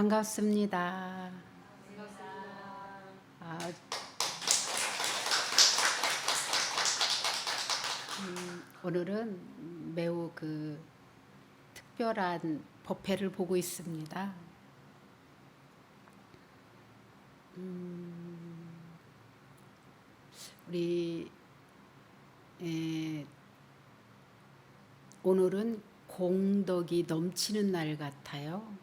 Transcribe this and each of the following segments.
반갑습니다. 아, 오늘은 매우 특별한 법회를 보고 있습니다. 우리 오늘은 공덕이 넘치는 날 같아요.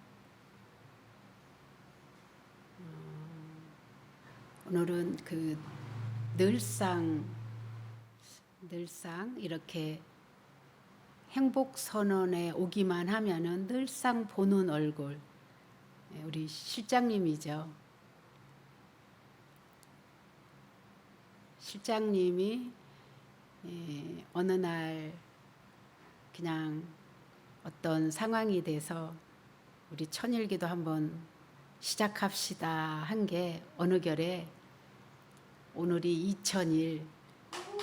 오늘은 늘상 이렇게 행복 선언에 오기만 하면은 늘상 보는 얼굴, 우리 실장님이죠. 실장님이 어느 날 그냥 어떤 상황이 돼서 우리 천일기도 한번 시작합시다 한 게 어느 결에 오늘이 2000일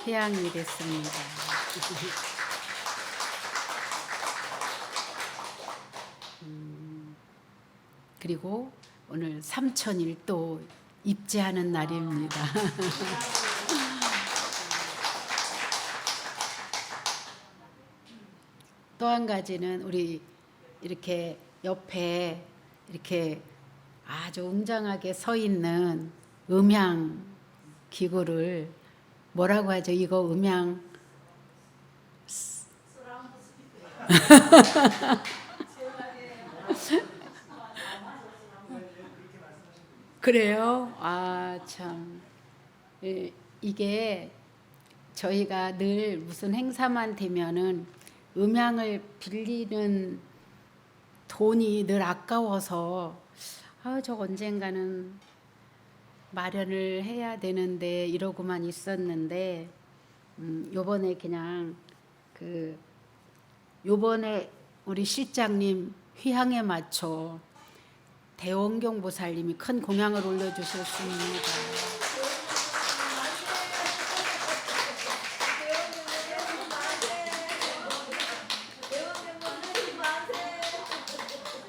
해양이 됐습니다. 그리고 오늘 3000일 또 입제하는 날입니다. 또 한 가지는 우리 이렇게 옆에 이렇게 아주 웅장하게 서 있는 음향 기구를 뭐라고 하죠? 이거 음향 그래요? 아, 참. 이게 저희가 늘 무슨 행사만 되면은 음향을 빌리는 돈이 늘 아까워서 저 언젠가는 마련을 해야 되는데 이러고만 있었는데 요번에 그냥 요번에 우리 실장님 휘향에 맞춰 대원경 보살님이 큰 공양을 올려주셨습니다.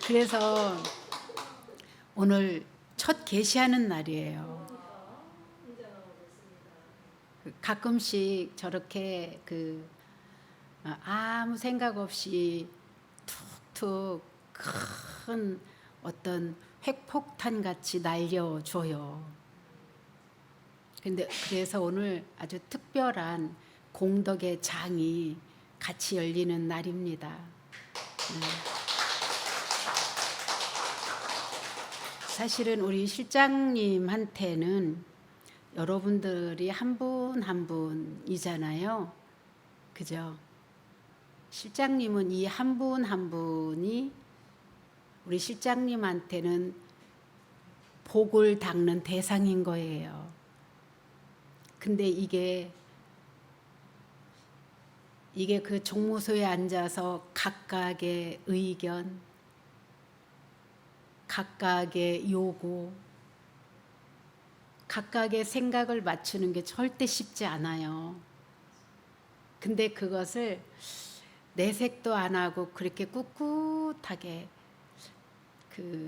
그래서 오늘 첫 계시하는 날이에요. 가끔씩 저렇게 아무 생각 없이 툭툭 큰 어떤 핵폭탄 같이 날려줘요. 그래서 오늘 아주 특별한 공덕의 장이 같이 열리는 날입니다. 사실은 우리 실장님한테는 여러분들이 한 분 한 분이잖아요. 그죠? 실장님은 이 한 분 한 분이 우리 실장님한테는 복을 닦는 대상인 거예요. 근데 이게 그 종무소에 앉아서 각각의 의견, 각각의 요구, 각각의 생각을 맞추는 게 절대 쉽지 않아요. 근데 그것을 내색도 안 하고 그렇게 꿋꿋하게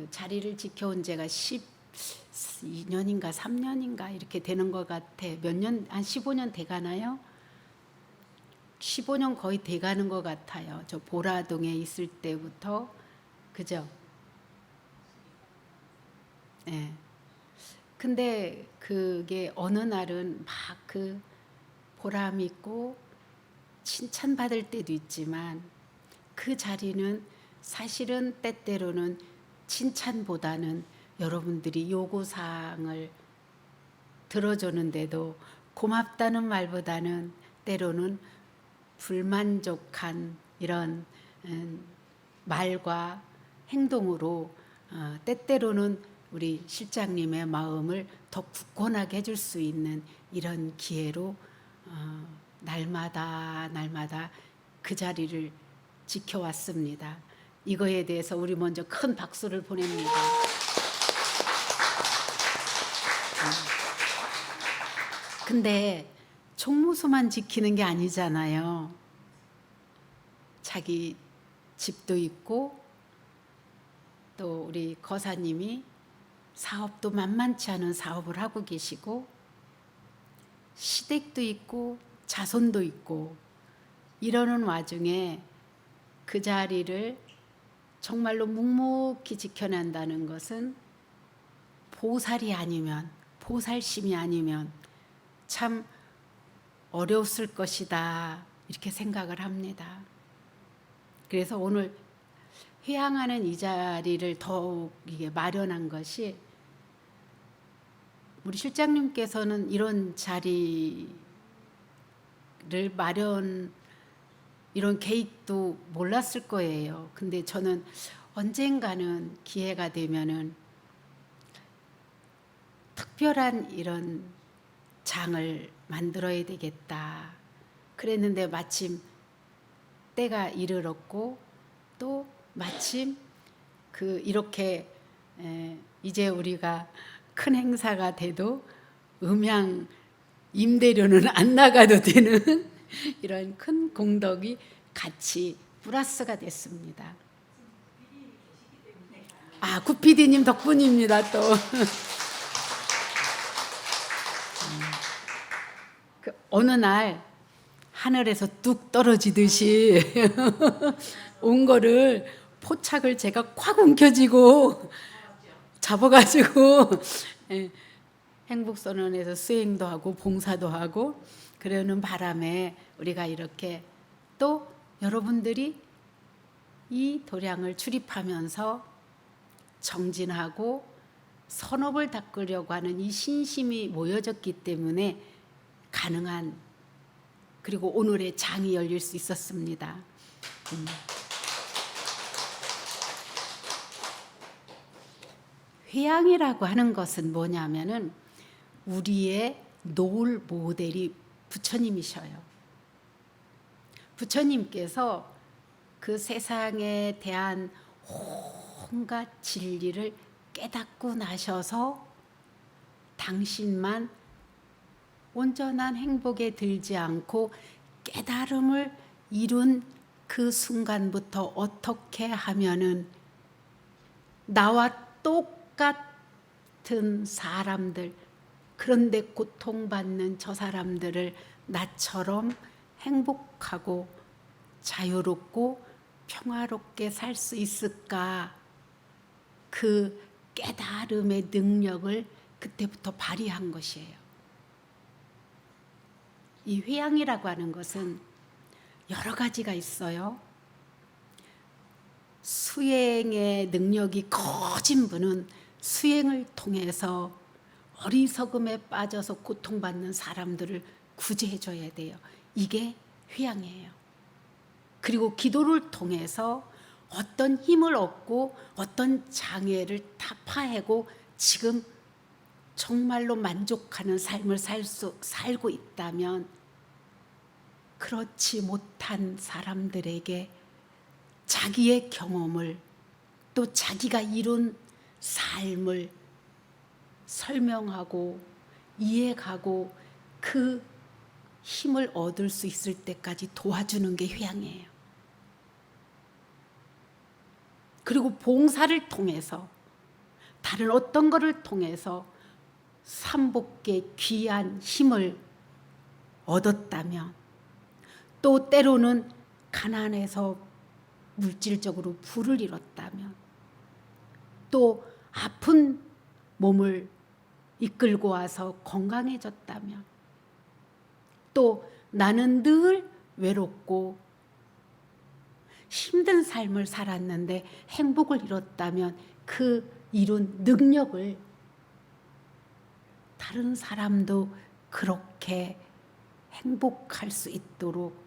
자리를 지켜온 지가 12년인가 3년인가 이렇게 되는 것 같아. 몇 년, 한 15년 돼가나요? 15년 거의 돼가는 것 같아요. 저 보라동에 있을 때부터. 그죠? 네. 근데 그게 어느 날은 막 보람 있고 칭찬받을 때도 있지만 그 자리는 사실은 때때로는 칭찬보다는 여러분들이 요구사항을 들어주는데도 고맙다는 말보다는 때로는 불만족한 이런 말과 행동으로 때때로는 우리 실장님의 마음을 더 굳건하게 해줄 수 있는 이런 기회로 날마다 그 자리를 지켜왔습니다. 이거에 대해서 우리 먼저 큰 박수를 보냅니다. 근데 총무소만 지키는 게 아니잖아요. 자기 집도 있고 또 우리 거사님이 사업도 만만치 않은 사업을 하고 계시고 시댁도 있고 자손도 있고 이러는 와중에 그 자리를 정말로 묵묵히 지켜낸다는 것은 보살이 아니면, 보살심이 아니면 참 어려웠을 것이다 이렇게 생각을 합니다. 그래서 오늘 회양하는 이 자리를 더욱 이게 마련한 것이 우리 실장님께서는 이런 자리를 이런 계획도 몰랐을 거예요. 근데 저는 언젠가는 기회가 되면은 특별한 이런 장을 만들어야 되겠다. 그랬는데 마침 때가 이르렀고 또 마침 이렇게 이제 우리가 큰 행사가 돼도 음향 임대료는 안 나가도 되는 이런 큰 공덕이 같이 플러스가 됐습니다. 아, 구피디님 덕분입니다. 또 어느 날 하늘에서 뚝 떨어지듯이 온 거를 포착을 제가 콱 움켜쥐고 잡아가지고 행복선언에서 수행도 하고 봉사도 하고 그러는 바람에 우리가 이렇게 또 여러분들이 이 도량을 출입하면서 정진하고 선업을 닦으려고 하는 이 신심이 모여졌기 때문에 가능한 그리고 오늘의 장이 열릴 수 있었습니다. 회양이라고 하는 것은 뭐냐면은 우리의 롤 모델이 부처님이셔요. 부처님께서 그 세상에 대한 온갖 진리를 깨닫고 나셔서 당신만 온전한 행복에 들지 않고 깨달음을 이룬 그 순간부터 어떻게 하면은 나와 똑같은 사람들 그런데 고통받는 저 사람들을 나처럼 행복하고 자유롭고 평화롭게 살 수 있을까? 그 깨달음의 능력을 그때부터 발휘한 것이에요. 이 회양이라고 하는 것은 여러 가지가 있어요. 수행의 능력이 커진 분은 수행을 통해서 어리석음에 빠져서 고통받는 사람들을 구제해 줘야 돼요. 이게 회양이에요. 그리고 기도를 통해서 어떤 힘을 얻고 어떤 장애를 타파하고 지금 정말로 만족하는 삶을 살고 있다면 그렇지 못한 사람들에게 자기의 경험을 또 자기가 이룬 삶을 설명하고 이해가고 그 힘을 얻을 수 있을 때까지 도와주는 게 회양이에요. 그리고 봉사를 통해서 다른 어떤 것을 통해서 삼복의 귀한 힘을 얻었다면 또 때로는 가난해서 물질적으로 부를 잃었다면 또 아픈 몸을 이끌고 와서 건강해졌다면 또 나는 늘 외롭고 힘든 삶을 살았는데 행복을 잃었다면 그 이룬 능력을 다른 사람도 그렇게 행복할 수 있도록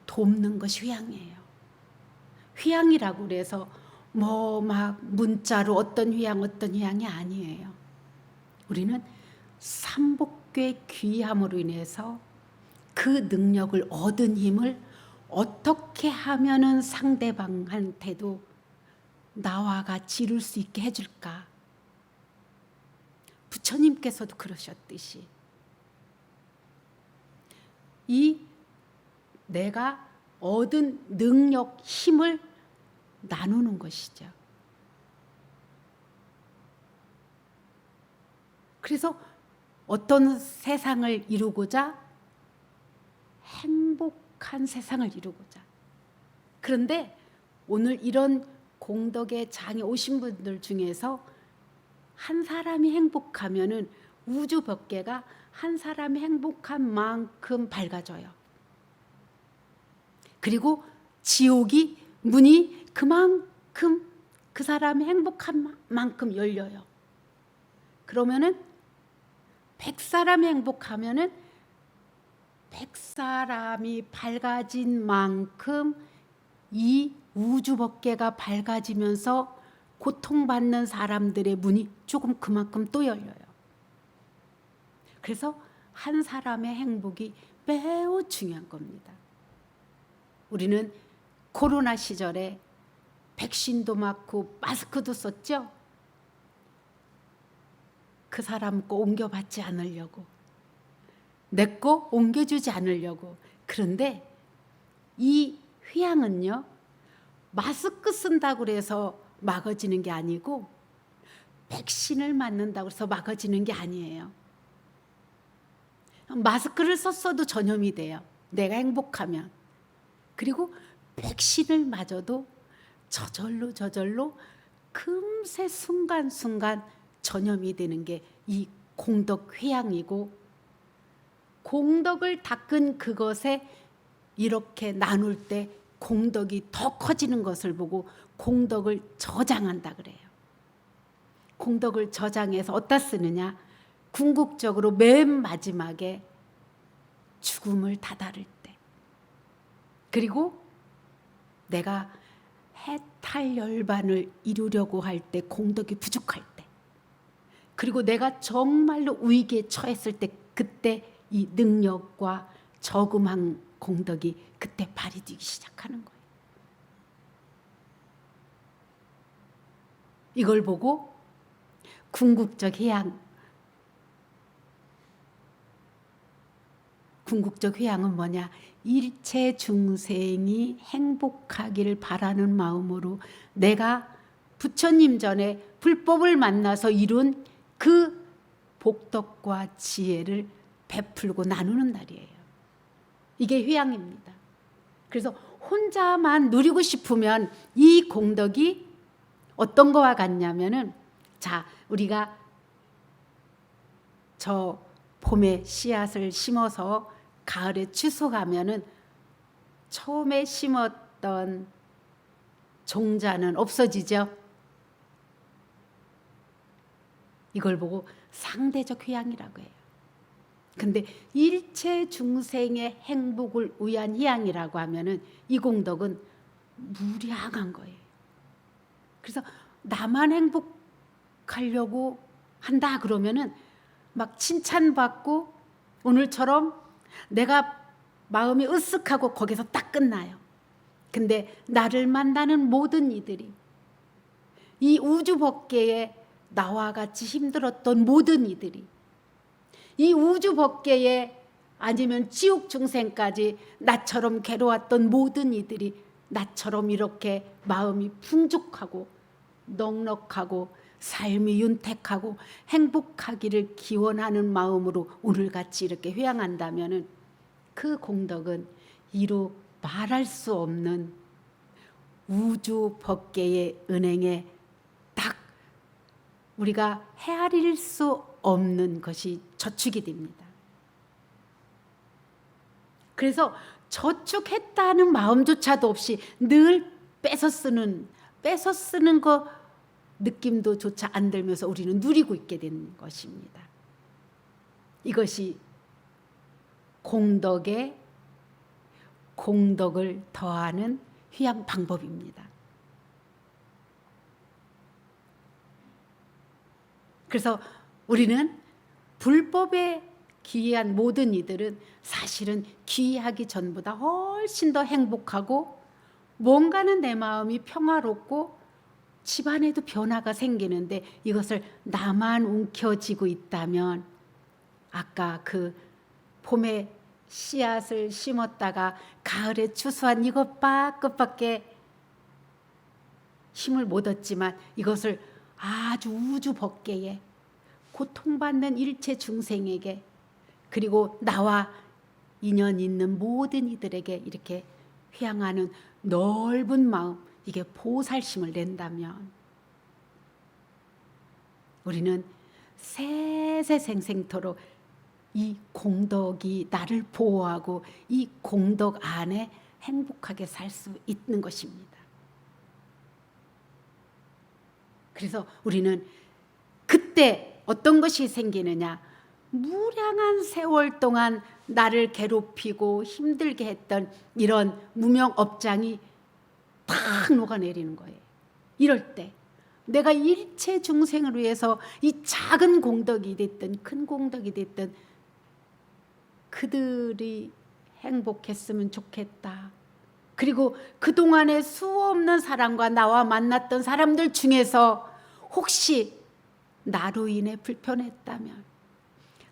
돕는 것이 회양이에요. 회양이라고 그래서 뭐 막 문자로 어떤 회양이 아니에요. 우리는 삼복의 귀함으로 인해서 그 능력을 얻은 힘을 어떻게 하면은 상대방한테도 나와 같이 이룰 수 있게 해줄까? 부처님께서도 그러셨듯이 이 내가 얻은 능력, 힘을 나누는 것이죠. 그래서 어떤 세상을 이루고자? 행복한 세상을 이루고자. 그런데 오늘 이런 공덕의 장에 오신 분들 중에서 한 사람이 행복하면은 우주 법계가 한 사람이 행복한 만큼 밝아져요. 그리고 지옥이 문이 그만큼 그 사람이 행복한 만큼 열려요. 그러면은 100사람이 행복하면은 100사람이 밝아진 만큼 이 우주 법계가 밝아지면서 고통받는 사람들의 문이 조금 그만큼 또 열려요. 그래서 한 사람의 행복이 매우 중요한 겁니다. 우리는 코로나 시절에 백신도 맞고 마스크도 썼죠. 그 사람 거 옮겨받지 않으려고, 내 거 옮겨주지 않으려고. 그런데 이 휘양은요, 마스크 쓴다고 해서 막아지는 게 아니고 백신을 맞는다고 해서 막아지는 게 아니에요. 마스크를 썼어도 전염이 돼요, 내가 행복하면. 그리고 백신을 맞아도 저절로 금세 순간순간 전염이 되는 게 이 공덕 회양이고, 공덕을 닦은 그것에 이렇게 나눌 때 공덕이 더 커지는 것을 보고 공덕을 저장한다 그래요. 공덕을 저장해서 어디다 쓰느냐? 궁극적으로 맨 마지막에 죽음을 다다를 때, 그리고 내가 해탈열반을 이루려고 할 때 공덕이 부족할 때, 그리고 내가 정말로 위기에 처했을 때, 그때 이 능력과 저금한 공덕이 그때 발휘되기 시작하는 거예요. 이걸 보고 궁극적 회양, 궁극적 회양은 뭐냐? 일체 중생이 행복하기를 바라는 마음으로 내가 부처님 전에 불법을 만나서 이룬 그 복덕과 지혜를 베풀고 나누는 날이에요. 이게 회양입니다. 그래서 혼자만 누리고 싶으면 이 공덕이 어떤 거와 같냐면은, 자, 우리가 저 봄에 씨앗을 심어서 가을에 추수하면은 처음에 심었던 종자는 없어지죠. 이걸 보고 상대적 회양이라고 해요. 근데 일체 중생의 행복을 위한 회양이라고 하면은 이 공덕은 무량한 거예요. 그래서 나만 행복하려고 한다 그러면은 막 칭찬받고 오늘처럼 내가 마음이 으쓱하고 거기서 딱 끝나요. 근데 나를 만나는 모든 이들이, 이 우주 법계에 나와 같이 힘들었던 모든 이들이, 이 우주 법계에 아니면 지옥 중생까지 나처럼 괴로웠던 모든 이들이 나처럼 이렇게 마음이 풍족하고 넉넉하고 삶이 윤택하고 행복하기를 기원하는 마음으로 오늘같이 이렇게 회양한다면은 그 공덕은 이루 말할 수 없는 우주 법계의 은행에 딱 우리가 헤아릴 수 없는 것이 저축이 됩니다. 그래서 저축했다는 마음조차도 없이 늘 뺏어 쓰는 거 느낌도 조차 안 들면서 우리는 누리고 있게 된 것입니다. 이것이 공덕에 공덕을 더하는 회양 방법입니다. 그래서 우리는 불법에 기이한 모든 이들은 사실은 기이하기 전보다 훨씬 더 행복하고, 뭔가는 내 마음이 평화롭고 집안에도 변화가 생기는데, 이것을 나만 움켜쥐고 있다면 아까 그 봄에 씨앗을 심었다가 가을에 추수한 이것밖에 힘을 못 얻지만, 이것을 아주 우주 법계에 고통받는 일체 중생에게, 그리고 나와 인연 있는 모든 이들에게 이렇게 향하는 넓은 마음, 이게 보살심을 낸다면 우리는 세세생생토록 이 공덕이 나를 보호하고 이 공덕 안에 행복하게 살 수 있는 것입니다. 그래서 우리는 그때 어떤 것이 생기느냐, 무량한 세월 동안 나를 괴롭히고 힘들게 했던 이런 무명업장이 탁 녹아내리는 거예요. 이럴 때 내가 일체 중생을 위해서 이 작은 공덕이 됐든 큰 공덕이 됐든 그들이 행복했으면 좋겠다. 그리고 그동안에 수없는 사람과 나와 만났던 사람들 중에서 혹시 나로 인해 불편했다면,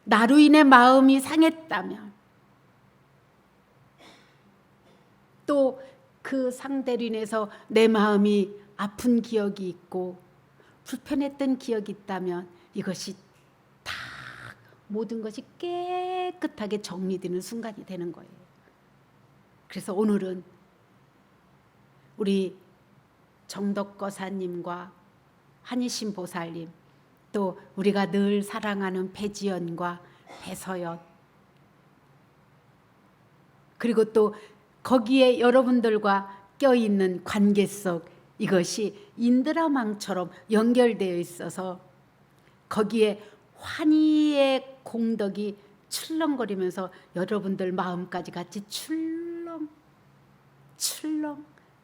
나로 인해 마음이 상했다면, 또 그 상대로 인해서 내 마음이 아픈 기억이 있고 불편했던 기억이 있다면 이것이 다 모든 것이 깨끗하게 정리되는 순간이 되는 거예요. 그래서 오늘은 우리 정덕거사님과 한이신 보살님, 또 우리가 늘 사랑하는 배지연과 배서연, 그리고 또 거기에 여러분들과 껴있는 관계 속 이것이 인드라망처럼 연결되어 있어서 거기에 환희의 공덕이 출렁거리면서 여러분들 마음까지 같이 출렁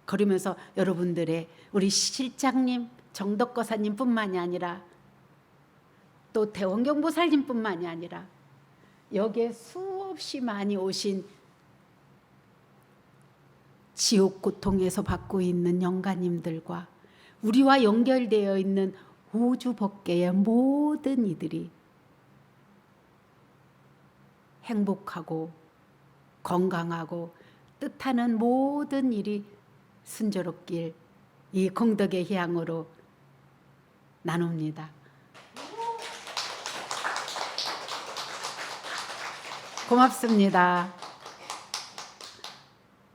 거리면서 여러분들의 우리 실장님, 정덕거사님 뿐만이 아니라 또 대원경보살님 뿐만이 아니라 여기에 수없이 많이 오신 지옥 고통에서 받고 있는 영가님들과 우리와 연결되어 있는 우주 법계의 모든 이들이 행복하고 건강하고 뜻하는 모든 일이 순조롭길 이 공덕의 향으로 나눕니다. 고맙습니다.